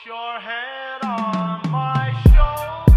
your head on my shoulder.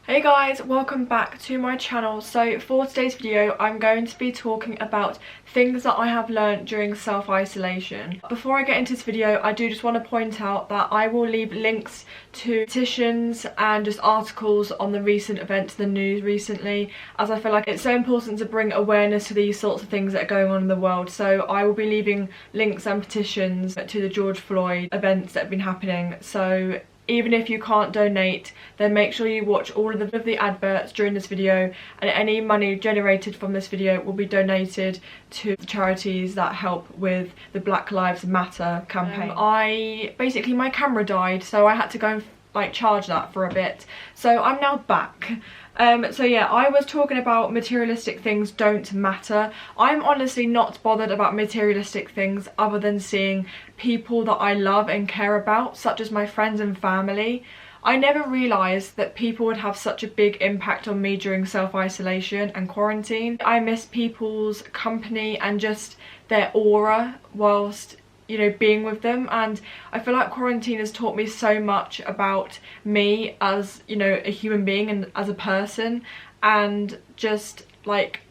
Hey guys, welcome back to my channel. So for today's video I'm going to be talking about things that I have learned during self-isolation. Before I get into this video, I do just want to point out that I will leave links to petitions and just articles on the recent events in the news recently, as I feel like it's so important to bring awareness to these sorts of things that are going on in the world. So I will be leaving links and petitions to the George Floyd events that have been happening. So even if you can't donate, then make sure you watch all of the adverts during this video, and any money generated from this video will be donated to the charities that help with the Black Lives Matter campaign. My camera died, so I had to go and charge that for a bit. So I'm now back. So yeah, I was talking about materialistic things don't matter. I'm honestly not bothered about materialistic things other than seeing people that I love and care about, such as my friends and family. I never realised that people would have such a big impact on me during self-isolation and quarantine. I miss people's company and just their aura whilst, you know, being with them, and I feel like quarantine has taught me so much about me as, you know, a human being and as a person, and just like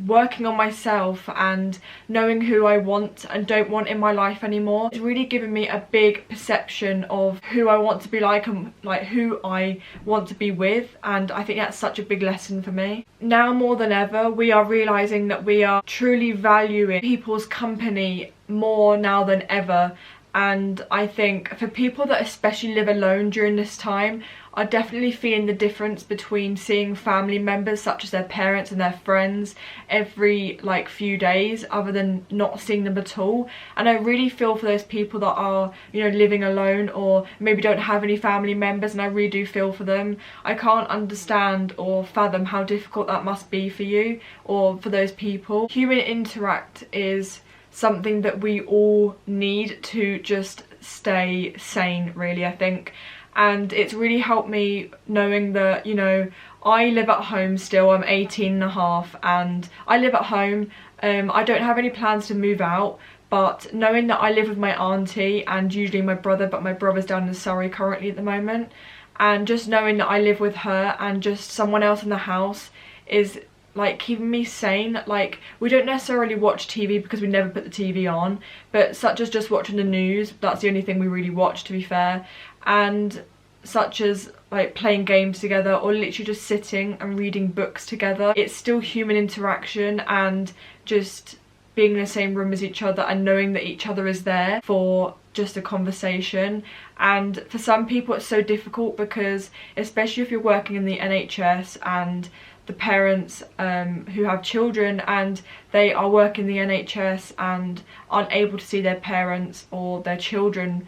working on myself and knowing who I want and don't want in my life anymore. It's really given me a big perception of who I want to be like and like who I want to be with, and I think that's such a big lesson for me. Now more than ever, we are realising that we are truly valuing people's company more now than ever, and I think for people that especially live alone during this time are definitely feeling the difference between seeing family members such as their parents and their friends every few days other than not seeing them at all. And I really feel for those people that are, you know, living alone or maybe don't have any family members, and I really do feel for them. I can't understand or fathom how difficult that must be for you or for those people. Human interact is something that we all need to just stay sane, really, I think. And it's really helped me knowing that, you know, I live at home still. I'm 18 and a half and I live at home. I don't have any plans to move out, but knowing that I live with my auntie and usually my brother, but my brother's down in Surrey currently at the moment, and just knowing that I live with her and just someone else in the house is like keeping me sane. Like, we don't necessarily watch TV because we never put the TV on, but such as just watching the news, that's the only thing we really watch, to be fair, and such as like playing games together or literally just sitting and reading books together. It's still human interaction and just being in the same room as each other and knowing that each other is there for just a conversation. And for some people it's so difficult because, especially if you're working in the NHS and the parents who have children and they are working the NHS and aren't able to see their parents or their children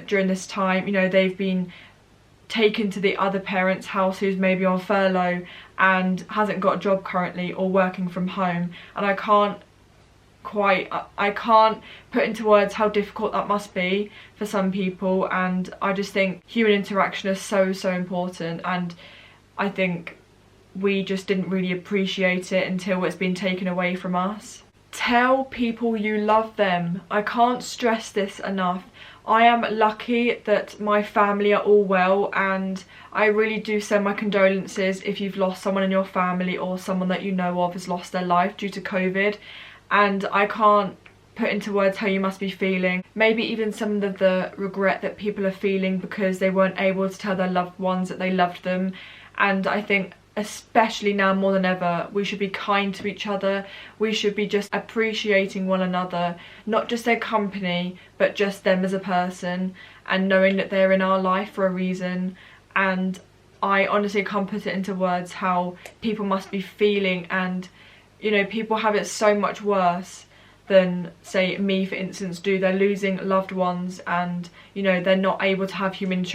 during this time, you know, they've been taken to the other parent's house who's maybe on furlough and hasn't got a job currently or working from home, and I can't put into words how difficult that must be for some people. And I just think human interaction is so important, and I think we just didn't really appreciate it until it's been taken away from us. Tell people you love them. I can't stress this enough. I am lucky that my family are all well, and I really do send my condolences if you've lost someone in your family or someone that you know of has lost their life due to COVID. And I can't put into words how you must be feeling. Maybe even some of the regret that people are feeling because they weren't able to tell their loved ones that they loved them. And I think especially now more than ever, we should be kind to each other. We should be just appreciating one another, not just their company, but just them as a person, and knowing that they're in our life for a reason. And I honestly can't put it into words how people must be feeling, and, you know, people have it so much worse than, say, me for instance do. They're losing loved ones and, you know, they're not able to have human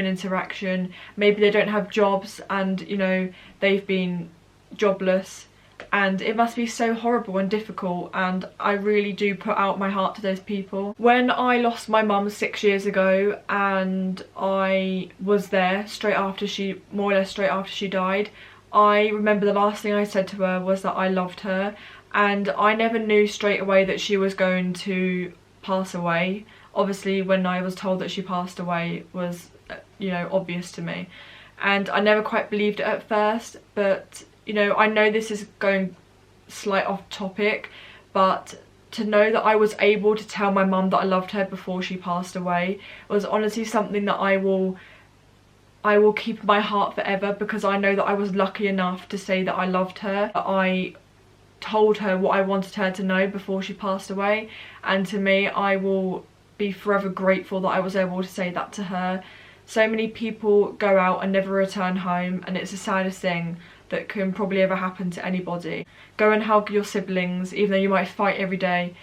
interaction. Maybe they don't have jobs and, you know, they've been jobless, and it must be so horrible and difficult, and I really do put out my heart to those people. When I lost my mum 6 years ago, and I was there more or less straight after she died, I remember the last thing I said to her was that I loved her, and I never knew straight away that she was going to pass away. obviously when I was told that she passed away was, you know, obvious to me. And I never quite believed it at first, but, you know, I know this is going slight off topic, but to know that I was able to tell my mum that I loved her before she passed away was honestly something that I will keep in my heart forever, because I know that I was lucky enough to say that I loved her. I told her what I wanted her to know before she passed away, and to me, I will be forever grateful that I was able to say that to her. So many people go out and never return home, and it's the saddest thing that can probably ever happen to anybody. Go and hug your siblings, even though you might fight every day.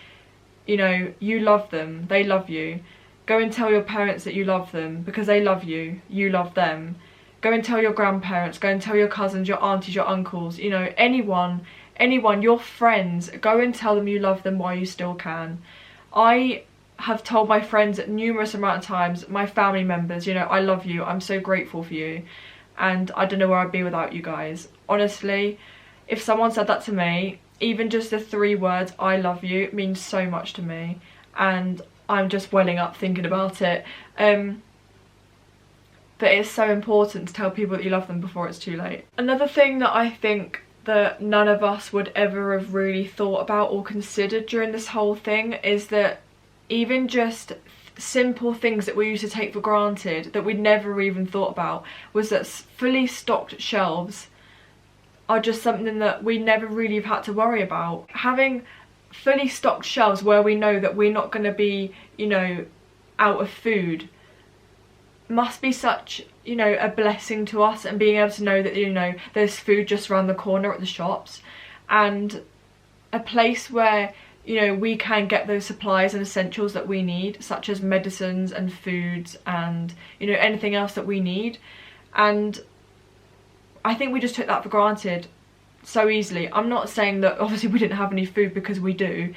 You know, you love them, they love you. Go and tell your parents that you love them, because they love you, you love them. Go and tell your grandparents, go and tell your cousins, your aunties, your uncles, you know, anyone, your friends, go and tell them you love them while you still can. I have told my friends numerous amount of times, my family members, you know, I love you, I'm so grateful for you, and I don't know where I'd be without you guys. Honestly, if someone said that to me, even just the 3 words, I love you, means so much to me, and I'm just welling up thinking about it. But it's so important to tell people that you love them before it's too late. Another thing that I think that none of us would ever have really thought about or considered during this whole thing is that even just simple things that we used to take for granted that we'd never even thought about, was that fully stocked shelves are just something that we never really have had to worry about. Having fully stocked shelves where we know that we're not going to be, you know, out of food must be such, you know, a blessing to us, and being able to know that, you know, there's food just around the corner at the shops, and a place where, you know, we can get those supplies and essentials that we need, such as medicines and foods and, you know, anything else that we need. And I think we just took that for granted so easily. I'm not saying that obviously we didn't have any food, because we do,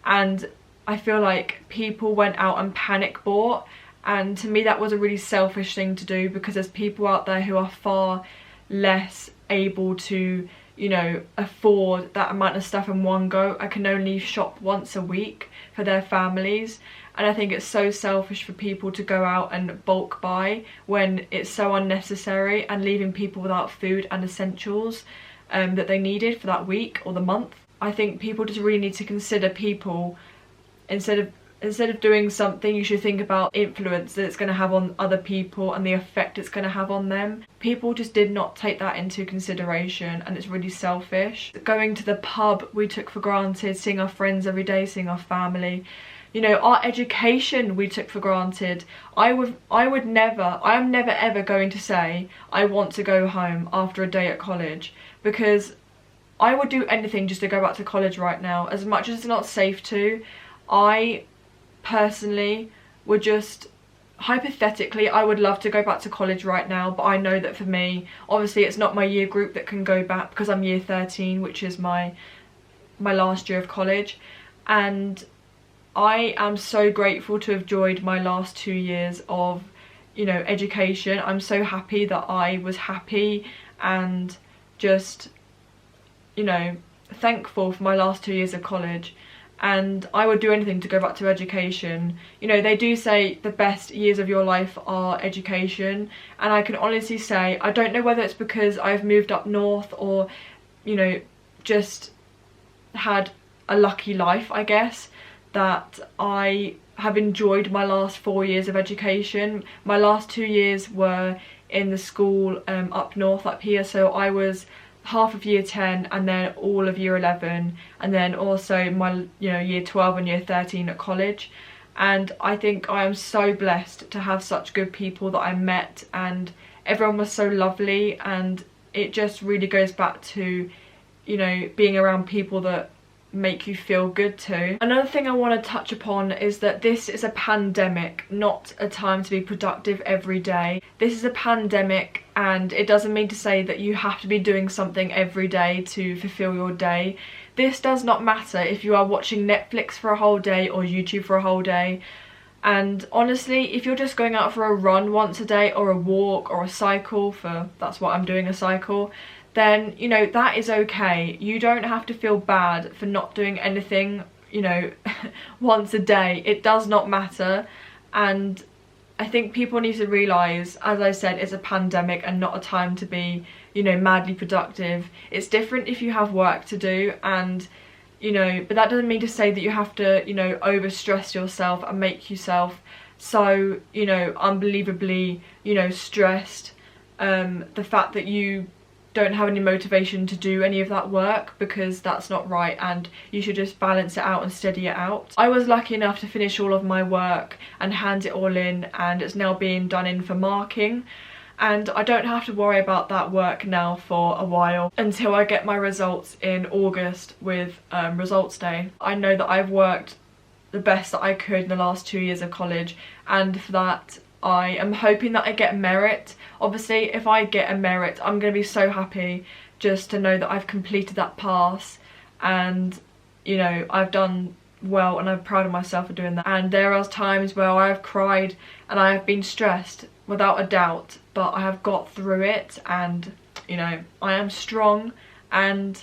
and I feel like people went out and panic bought, and to me that was a really selfish thing to do, because there's people out there who are far less able to, you know, afford that amount of stuff in one go. I can only shop once a week for their families, and I think it's so selfish for people to go out and bulk buy when it's so unnecessary and leaving people without food and essentials that they needed for that week or the month. I think people just really need to consider people. Instead of doing something, you should think about influence that it's going to have on other people and the effect it's going to have on them. People just did not take that into consideration, and it's really selfish. Going to the pub we took for granted, seeing our friends every day, seeing our family. You know, our education we took for granted. I am never ever going to say I want to go home after a day at college, because I would do anything just to go back to college right now. As much as it's not safe to, I personally would just, hypothetically, I would love to go back to college right now, but I know that for me, obviously it's not my year group that can go back, because I'm year 13, which is my last year of college, and I am so grateful to have enjoyed my last 2 years of, you know, education. I'm so happy that I was happy and just, you know, thankful for my last 2 years of college. And I would do anything to go back to education. You know, they do say the best years of your life are education, and I can honestly say I don't know whether it's because I've moved up north or, you know, just had a lucky life, I guess, that I have enjoyed my last 4 years of education. My last 2 years were in the school up north, up here, so I was half of year 10 and then all of year 11, and then also my, you know, year 12 and year 13 at college. And I think I am so blessed to have such good people that I met, and everyone was so lovely, and it just really goes back to, you know, being around people that make you feel good too. Another thing I want to touch upon is that this is a pandemic, not a time to be productive every day. This is a pandemic, and it doesn't mean to say that you have to be doing something every day to fulfill your day. This does not matter if you are watching Netflix for a whole day or YouTube for a whole day. And honestly, if you're just going out for a run once a day, or a walk, or a cycle, that's what I'm doing, a cycle, then, you know, that is okay. You don't have to feel bad for not doing anything you know, once a day. It does not matter. And I think people need to realise, as I said, it's a pandemic and not a time to be, you know, madly productive. It's different if you have work to do, and, you know, but that doesn't mean to say that you have to, you know, over stress yourself and make yourself so, you know, unbelievably, you know, stressed. The fact that you don't have any motivation to do any of that work, because that's not right, and you should just balance it out and steady it out. I was lucky enough to finish all of my work and hand it all in, and it's now being done in for marking, and I don't have to worry about that work now for a while until I get my results in August with results day. I know that I've worked the best that I could in the last 2 years of college, and for that I am hoping that I get merit. Obviously, if I get a merit, I'm going to be so happy just to know that I've completed that pass, and, you know, I've done well, and I'm proud of myself for doing that. And there are times where I've cried and I have been stressed, without a doubt, but I have got through it, and, you know, I am strong, and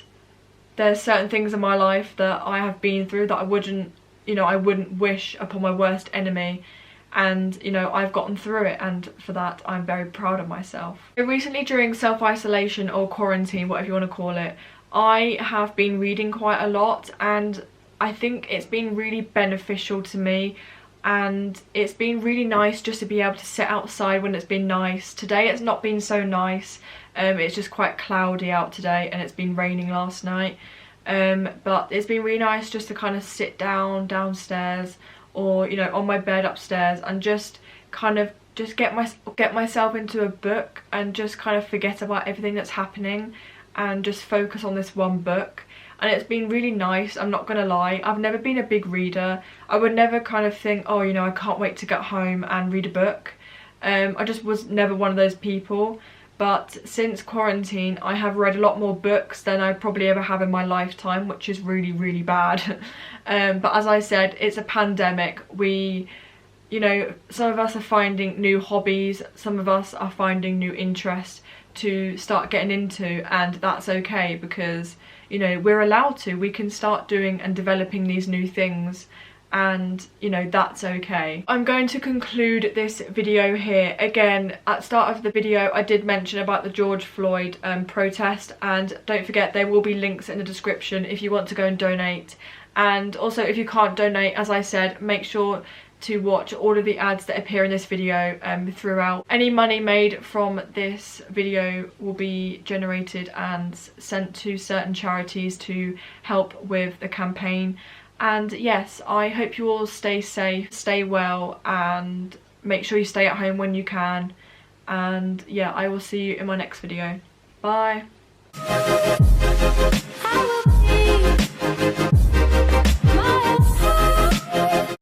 there's certain things in my life that I have been through that I wouldn't, you know, I wouldn't wish upon my worst enemy. And, you know, I've gotten through it, and for that I'm very proud of myself. Recently, during self-isolation or quarantine, whatever you want to call it, I have been reading quite a lot, and I think it's been really beneficial to me, and it's been really nice just to be able to sit outside when it's been nice. Today it's not been so nice, it's just quite cloudy out today, and it's been raining last night, but it's been really nice just to kind of sit downstairs, or, you know, on my bed upstairs, and just kind of just get myself into a book and just kind of forget about everything that's happening and just focus on this one book. And it's been really nice, I'm not gonna lie. I've never been a big reader. I would never kind of think, oh, you know, I can't wait to get home and read a book. I just was never one of those people. But since quarantine, I have read a lot more books than I probably ever have in my lifetime, which is really, really bad. But as I said, it's a pandemic. We, you know, some of us are finding new hobbies, some of us are finding new interests to start getting into, and that's okay, because, you know, we're allowed to. We can start doing and developing these new things, and, you know, that's okay. I'm going to conclude this video here. Again, at the start of the video I did mention about the George Floyd protest, and don't forget there will be links in the description if you want to go and donate. And also, if you can't donate, as I said, make sure to watch all of the ads that appear in this video throughout. Any money made from this video will be generated and sent to certain charities to help with the campaign. And yes, I hope you all stay safe, stay well, and make sure you stay at home when you can. And yeah, I will see you in my next video. Bye.